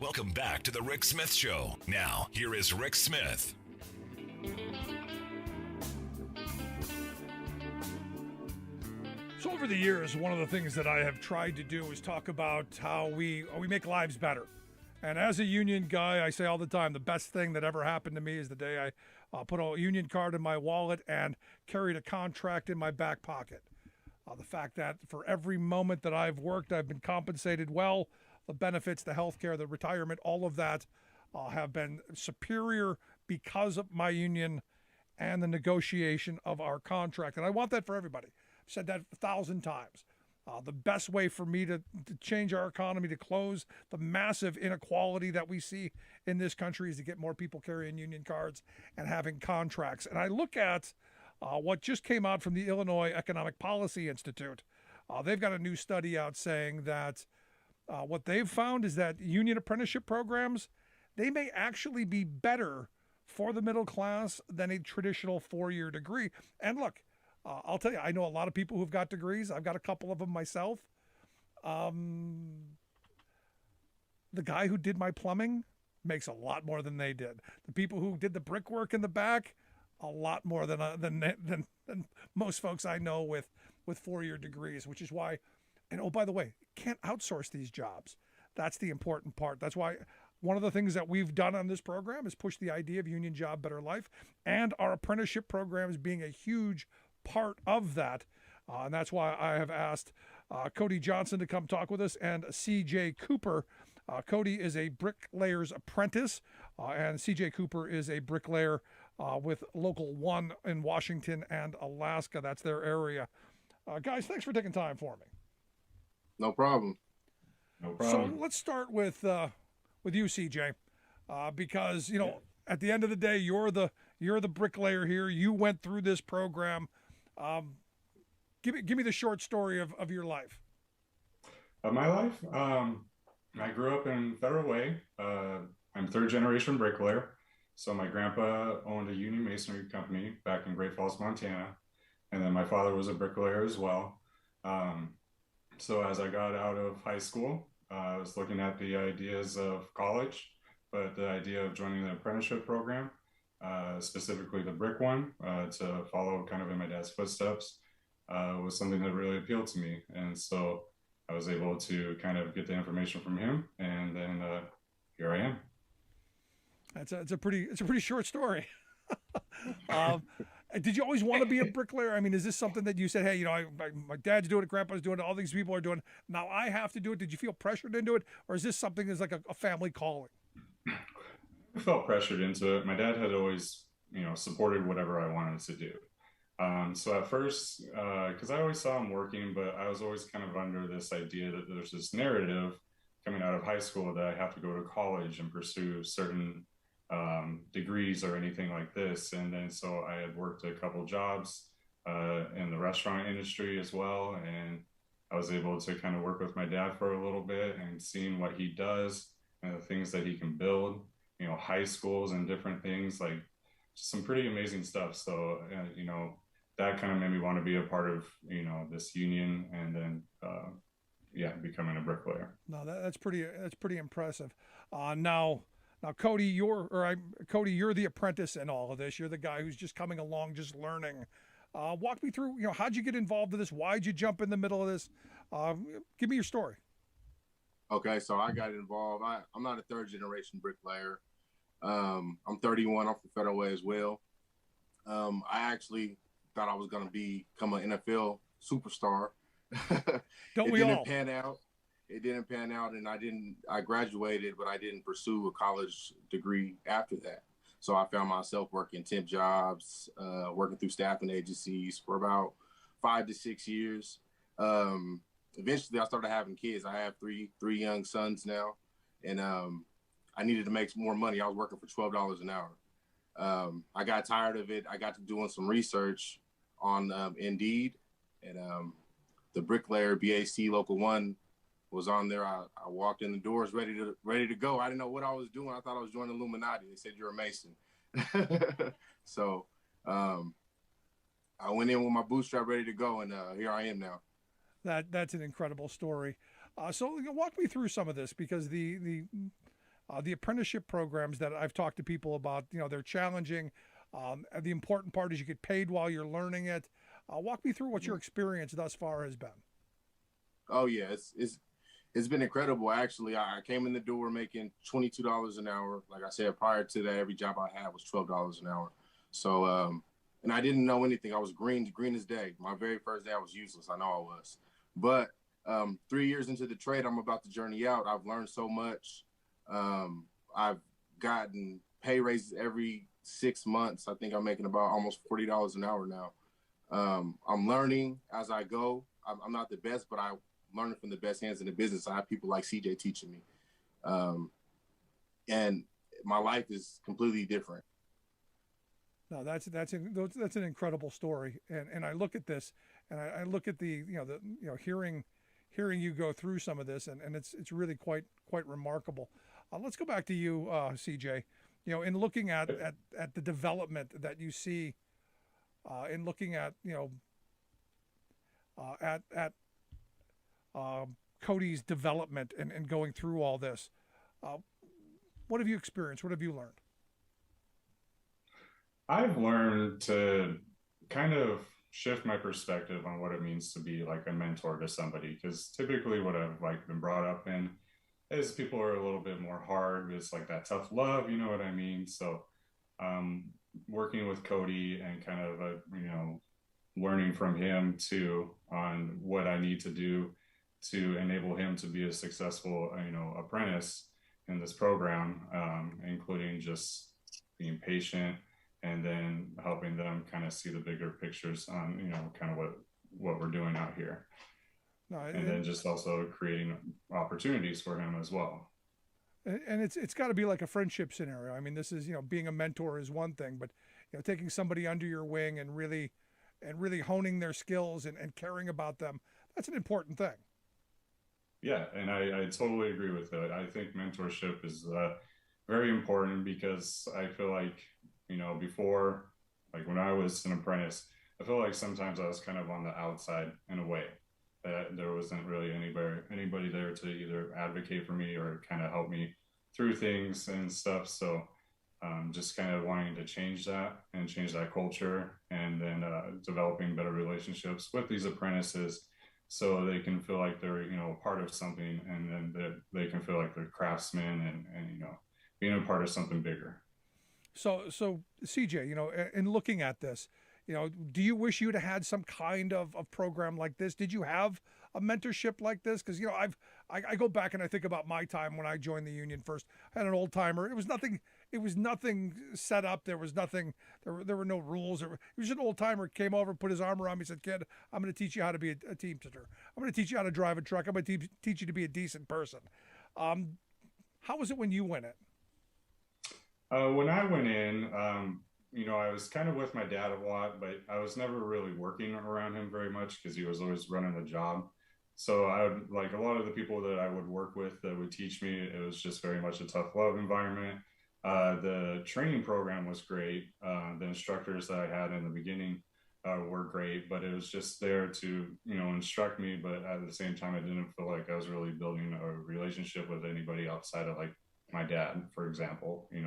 Welcome back to the Rick Smith Show. Now, here is Rick Smith. So over the years, one of the things that I have tried to do is talk about how we make lives better. And as a union guy, I say all the time, the best thing that ever happened to me is the day I put a union card in my wallet and carried a contract in my back pocket. The fact that for every moment that I've worked, I've been compensated well. The benefits, the health care, the retirement, all of that have been superior because of my union and the negotiation of our contract. And I want that for everybody. I've said that 1,000 times. The best way for me to change our economy, to close the massive inequality that we see in this country, is to get more people carrying union cards and having contracts. And I look at what just came out from the Illinois Economic Policy Institute. They've got a new study out saying that what they've found is that union apprenticeship programs, they may actually be better for the middle class than a traditional 4-year degree. And look, I'll tell you, I know a lot of people who've got degrees. I've got a couple of them myself. The guy who did my plumbing makes a lot more than they did. The people who did the brickwork in the back, a lot more than most folks I know with 4-year degrees, which is why, and oh, by the way, can't outsource these jobs. That's the important part. That's why one of the things that we've done on this program is push the idea of union job, better life, and our apprenticeship programs being a huge part of that. And that's why I have asked Coty Johnson to come talk with us, and CJ Cooper. Coty is a Bricklayers apprentice, and CJ Cooper is a bricklayer with Local 1 in Washington and Alaska. That's their area. Guys, thanks for taking time for me. No problem. No problem. So let's start with you, CJ, because at the end of the day, you're the bricklayer here. You went through this program. Give me the short story of your life. Of my life, I grew up in Federal Way. I'm third generation bricklayer. So my grandpa owned a union masonry company back in Great Falls, Montana, and then my father was a bricklayer as well. So as I got out of high school, I was looking at the ideas of college, but the idea of joining the apprenticeship program, specifically the brick one, to follow kind of in my dad's footsteps, was something that really appealed to me. And so I was able to kind of get the information from him, and then here I am. It's a pretty short story. Did you always want to be a bricklayer? I mean, is this something that you said, hey, my dad's doing it, grandpa's doing it, all these people are doing it, now I have to do it? Did you feel pressured into it, or is this something that's like a family calling? I felt pressured into it. My dad had always, supported whatever I wanted to do. So at first, because I always saw him working, but I was always kind of under this idea that there's this narrative coming out of high school that I have to go to college and pursue certain degrees or anything like this. And then so I had worked a couple jobs in the restaurant industry as well. And I was able to kind of work with my dad for a little bit and seeing what he does and the things that he can build, high schools and different things, like some pretty amazing stuff. So, that kind of made me want to be a part of, this union, and then, becoming a bricklayer. No, that's pretty impressive. Now, Coty, you're the apprentice in all of this. You're the guy who's just coming along, just learning. Walk me through, how'd you get involved in this? Why'd you jump in the middle of this? Give me your story. Okay, so I got involved. I'm not a third generation bricklayer. I'm 31. I'm from Federal Way as well. I actually thought I was going to become an NFL superstar. Don't we all? It didn't pan out, and I graduated, but I didn't pursue a college degree after that. So I found myself working temp jobs, working through staffing agencies for about 5 to 6 years. Eventually I started having kids. I have three young sons now, and I needed to make some more money. I was working for $12 an hour. I got tired of it. I got to doing some research on Indeed, and the Bricklayer BAC Local 1 was on there. I walked in the doors ready to go. I didn't know what I was doing. I thought I was joining Illuminati. They said, you're a Mason. So I went in with my bootstrap ready to go, and here I am now. That's an incredible story. So walk me through some of this, because the the apprenticeship programs that I've talked to people about, they're challenging. The important part is you get paid while you're learning it. Walk me through what your experience thus far has been. Oh yeah, it's been incredible. Actually, I came in the door making $22 an hour. Like I said, prior to that, every job I had was $12 an hour. So, and I didn't know anything. I was green as day. My very first day, I was useless. I know I was. But 3 years into the trade, I'm about to journey out. I've learned so much. I've gotten pay raises every 6 months. I think I'm making about almost $40 an hour now. I'm learning as I go. I'm not the best, but I'm learning from the best hands in the business. I have people like CJ teaching me. And my life is completely different. No, that's an incredible story, and I look at this, and I look at the hearing you go through some of this, and it's really quite remarkable. Let's go back to you, CJ. In looking at the development that you see, in looking at at Coty's development and going through all this, what have you experienced? What have you learned? I've learned to kind of shift my perspective on what it means to be like a mentor to somebody, because typically what I've been brought up in is people are a little bit more hard. It's like that tough love, you know what I mean? So working with Coty and kind of learning from him too on what I need to do to enable him to be a successful apprentice in this program, including just being patient, and then helping them kind of see the bigger pictures on, kind of what we're doing out here. No, and then just also creating opportunities for him as well. And it's got to be like a friendship scenario. I mean, this is, being a mentor is one thing, but, taking somebody under your wing and really honing their skills and caring about them, that's an important thing. Yeah, and I totally agree with that. I think mentorship is very important, because I feel like, before, like when I was an apprentice, I feel like sometimes I was kind of on the outside in a way, that there wasn't really anybody there to either advocate for me or kind of help me through things and stuff. So just kind of wanting to change that and change that culture, and then developing better relationships with these apprentices so they can feel like they're, part of something, and then that they can feel like they're craftsmen and being a part of something bigger. So CJ, in looking at this, do you wish you'd had some kind of program like this? Did you have a mentorship like this? Because I go back and I think about my time when I joined the union first. I had an old timer. It was nothing set up. There was nothing. There were no rules. It was an old timer came over, put his arm around me, said, "Kid, I'm going to teach you how to be a teamster. I'm going to teach you how to drive a truck. I'm going to teach you to be a decent person." How was it when you went in? When I went in, I was kind of with my dad a lot, but I was never really working around him very much because he was always running the job. So I would, like a lot of the people that I would work with that would teach me, it was just very much a tough love environment. The training program was great. The instructors that I had in the beginning were great, but it was just there to, instruct me. But at the same time, I didn't feel like I was really building a relationship with anybody outside of like my dad, for example, with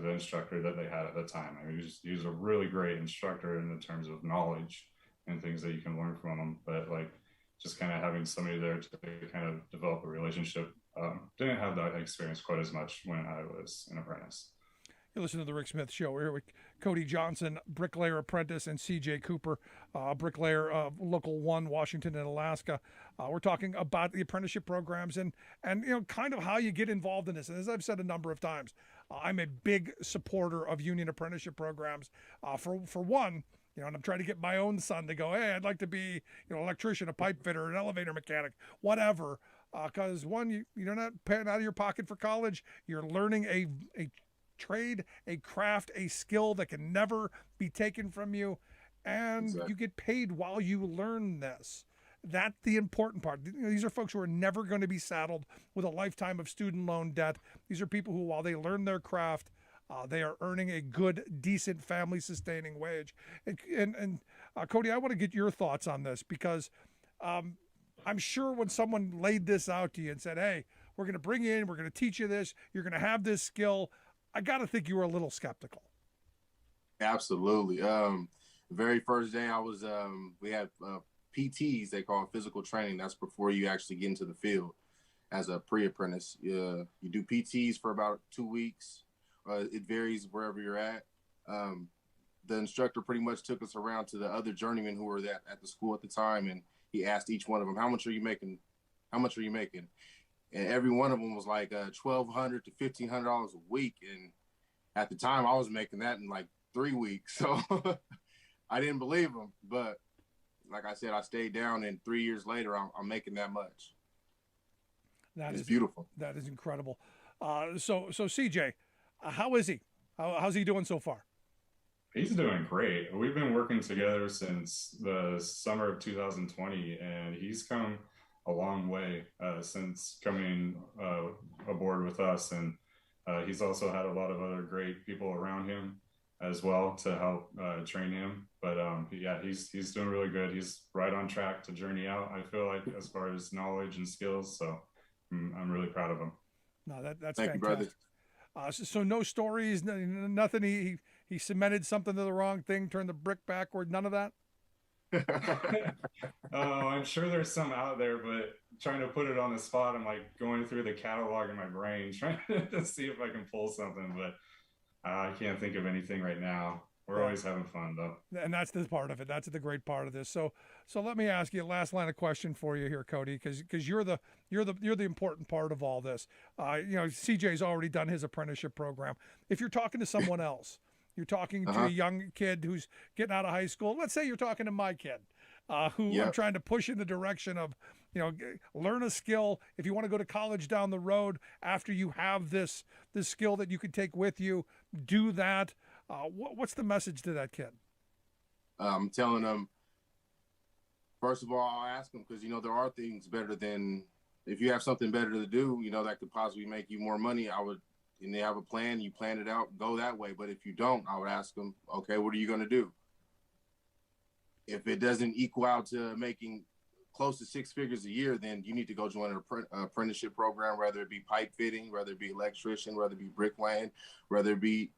the instructor that they had at the time. I mean, he was a really great instructor in the terms of knowledge and things that you can learn from him. But just kind of having somebody there to kind of develop a relationship, didn't have that experience quite as much when I was an apprentice. You listen to the Rick Smith Show. We're here with Coty Johnson, Bricklayer apprentice, and CJ Cooper, Bricklayer, Local 1, Washington and Alaska. We're talking about the apprenticeship programs and kind of how you get involved in this. And as I've said a number of times, I'm a big supporter of union apprenticeship programs. For one, and I'm trying to get my own son to go, hey, I'd like to be, an electrician, a pipe fitter, an elevator mechanic, whatever. Because one, you're not paying out of your pocket for college. You're learning a trade, a craft, a skill that can never be taken from you, and exactly. You get paid while you learn this. That's the important part. These are folks who are never going to be saddled with a lifetime of student loan debt. These are people who, while they learn their craft, they are earning a good, decent, family-sustaining wage. And Coty, I want to get your thoughts on this, because I'm sure when someone laid this out to you and said, hey, we're going to bring you in, we're going to teach you this, you're going to have this skill. I got to think you were a little skeptical. Absolutely. Very first day I was, we had PTs, they call it physical training. That's before you actually get into the field as a pre-apprentice. You do PTs for about 2 weeks. It varies wherever you're at. The instructor pretty much took us around to the other journeymen who were at the school at the time, and he asked each one of them, how much are you making? How much are you making? And every one of them was like $1,200 to $1,500 a week. And at the time, I was making that in like 3 weeks. So I didn't believe him. But like I said, I stayed down, and 3 years later, I'm making that much. It's beautiful. That is incredible. So CJ, how is he? How's he doing so far? He's doing great. We've been working together since the summer of 2020, and he's come a long way since coming aboard with us. And he's also had a lot of other great people around him as well to help train him. But yeah, he's doing really good. He's right on track to journey out, I feel like, as far as knowledge and skills. So I'm really proud of him. No, that's Thank fantastic. you, brother. So no stories, nothing. He cemented something to the wrong thing, turned the brick backward. None of that. Oh, I'm sure there's some out there, but trying to put it on the spot, I'm like going through the catalog in my brain, trying to see if I can pull something, but I can't think of anything right now. We're always having fun though. And that's the part of it. That's the great part of this. So let me ask you a last line of question for you here, Cody, because you're the important part of all this. CJ's already done his apprenticeship program. If you're talking to someone else, you're talking to a young kid who's getting out of high school. Let's say you're talking to my kid, who I'm trying to push in the direction of, learn a skill. If you want to go to college down the road after you have this skill that you could take with you, do that. What's the message to that kid? I'm telling them, first of all, I'll ask them, because, there are things better than, if you have something better to do, that could possibly make you more money, and they have a plan, you plan it out, go that way. But if you don't, I would ask them, okay, what are you going to do? If it doesn't equal out to making close to 6 figures a year, then you need to go join an apprenticeship program, whether it be pipe fitting, whether it be electrician, whether it be bricklaying, whether it be,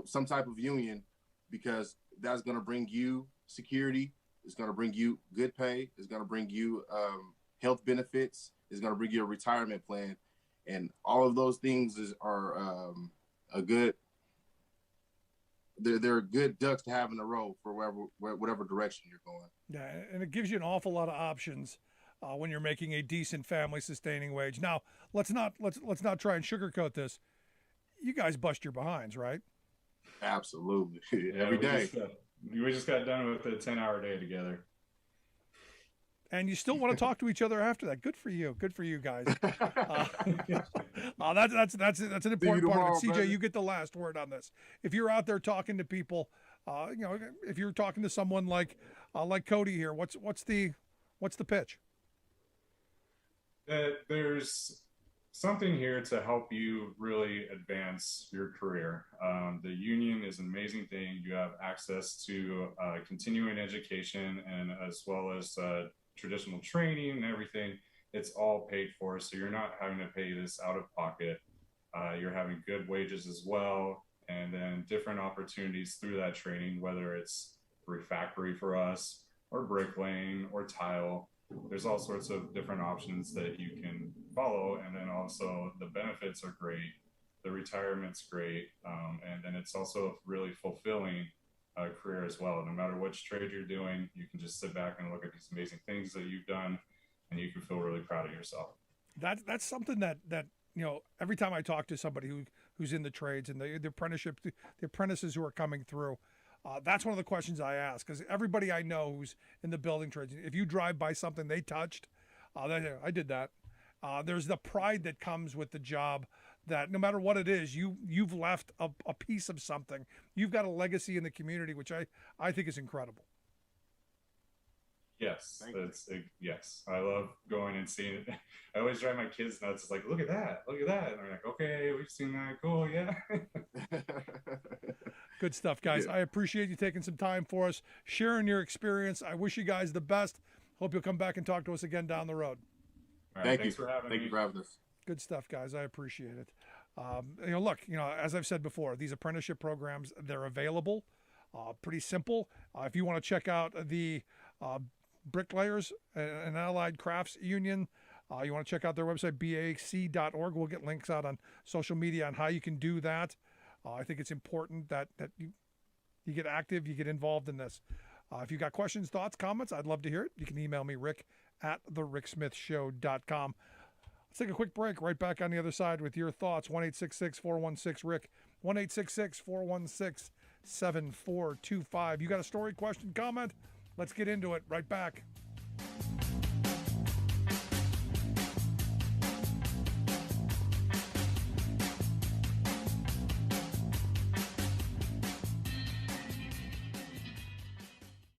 some type of union, because that's going to bring you security. It's going to bring you good pay. It's going to bring you health benefits. It's going to bring you a retirement plan. And all of those things are they're good ducks to have in a row for whatever direction you're going. Yeah, and it gives you an awful lot of options when you're making a decent family sustaining wage. Now, let's not try and sugarcoat this. You guys bust your behinds, right? Absolutely. Yeah, Every day. We just got done with a 10-hour day together. And you still want to talk to each other after that. Good for you. Good for you guys. That's an important part of it. CJ, you get the last word on this. If you're out there talking to people, if you're talking to someone like Coty here, what's the pitch? There's something here to help you really advance your career. The union is an amazing thing. You have access to continuing education, and as well as traditional training and everything. It's all paid for, so you're not having to pay this out of pocket. You're having good wages as well, and then different opportunities through that training, whether it's refactory for us or bricklaying or tile. There's all sorts of different options that you can follow, and then also the benefits are great, the retirement's great, and then it's also really fulfilling career as well. No matter which trade you're doing, you can just sit back and look at these amazing things that you've done, and you can feel really proud of yourself. That's something that every time I talk to somebody who's in the trades and the apprentices who are coming through, that's one of the questions I ask, because everybody I know who's in the building trades, if you drive by something they touched, I did that. There's the pride that comes with the job, that no matter what it is, you've left a piece of something. You've got a legacy in the community, which I think is incredible. Yes, yes. I love going and seeing it. I always drive my kids nuts. It's like, look at that. And they're like, okay, we've seen that. Cool, yeah. Good stuff, guys. Yeah. I appreciate you taking some time for us, sharing your experience. I wish you guys the best. Hope you'll come back and talk to us again down the road. All right, thanks for having me. Thank you for having us. Good stuff, guys. I appreciate it. Look, as I've said before, these apprenticeship programs, they're available. Pretty simple. If you want to check out the Bricklayers and Allied Crafts Union, you want to check out their website, bac.org. We'll get links out on social media on how you can do that. I think it's important that you get active, you get involved in this. If you've got questions, thoughts, comments, I'd love to hear it. You can email me, rick@thericksmithshow.com. Let's take a quick break. Right back on the other side with your thoughts. 1-866-416-RICK. 1-866-416-7425. You got a story, question, comment? Let's get into it. Right back.